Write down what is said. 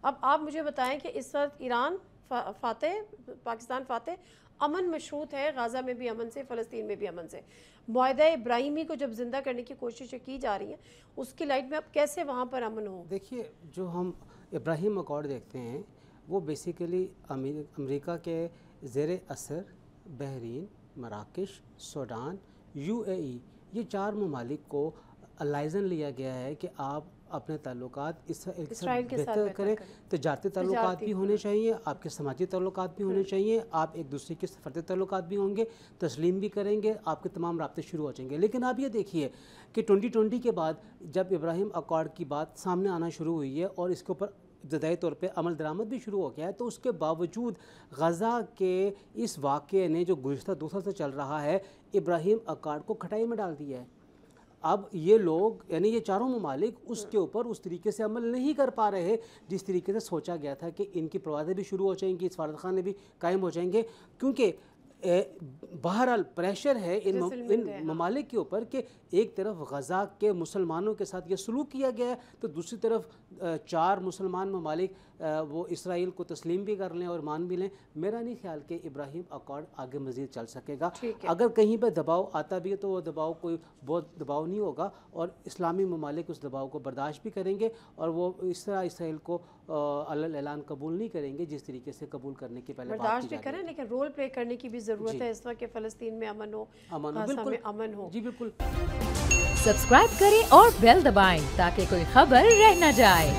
اب آپ مجھے بتائیں کہ اس وقت ایران فاتح، پاکستان فاتح، امن مشروط ہے، غزہ میں بھی امن سے، فلسطین میں بھی امن سے، معاہدہ ابراہیمی کو جب زندہ کرنے کی کوششیں کی جا رہی ہیں، اس کی لائٹ میں اب کیسے وہاں پر امن ہو؟ دیکھیے جو ہم ابراہیم اکارڈ دیکھتے ہیں وہ بیسیکلی امریکہ کے زیر اثر بحرین، مراکش، سوڈان، UAE، یہ 4 ممالک کو الائزن لیا گیا ہے کہ آپ اپنے تعلقات اسرائیل کے ساتھ بہتر کریں، تجارتی تعلقات بھی ہونے چاہیے، آپ کے سماجی تعلقات بھی ہونے چاہیے، آپ ایک دوسرے کے سفارتی تعلقات بھی ہوں گے، تسلیم بھی کریں گے، آپ کے تمام رابطے شروع ہو جائیں گے۔ لیکن آپ یہ دیکھیے کہ 2020 کے بعد جب ابراہیم اکارڈ کی بات سامنے آنا شروع ہوئی ہے اور اس کے اوپر ابتدائی طور پہ عمل درآمد بھی شروع ہو گیا ہے، تو اس کے باوجود غزہ کے اس واقعے نے جو گزشتہ 2 سال سے چل رہا ہے، ابراہیم اکارڈ کو کھٹائی میں ڈال دیا ہے۔ اب یہ لوگ یعنی یہ 4 ممالک اس کے اوپر اس طریقے سے عمل نہیں کر پا رہے جس طریقے سے سوچا گیا تھا کہ ان کی پروازیں بھی شروع ہو جائیں گی، سفارت خانے بھی قائم ہو جائیں گے، کیونکہ بہرحال پریشر ہے ان ممالک کے اوپر کہ ایک طرف غزہ کے مسلمانوں کے ساتھ یہ سلوک کیا گیا ہے، تو دوسری طرف 4 مسلمان ممالک وہ اسرائیل کو تسلیم بھی کر لیں اور مان بھی لیں۔ میرا نہیں خیال کہ ابراہیم اکارڈ آگے مزید چل سکے گا۔ اگر کہیں پہ دباؤ آتا بھی ہے تو وہ دباؤ کوئی بہت دباؤ نہیں ہوگا، اور اسلامی ممالک اس دباؤ کو برداشت بھی کریں گے، اور وہ اس طرح اسرائیل کو علل اعلان قبول نہیں کریں گے جس طریقے سے قبول کرنے کی پہلے بات کی برداشت بھی کریں، لیکن رول پلے کرنے کی بھی ضرورت ہے اس وقت کہ فلسطین میں امن ہو، غزہ میں امن ہو۔ جی بالکل۔ سبسکرائب کریں اور بیل دبائیں تاکہ کوئی خبر رہ نہ جائے۔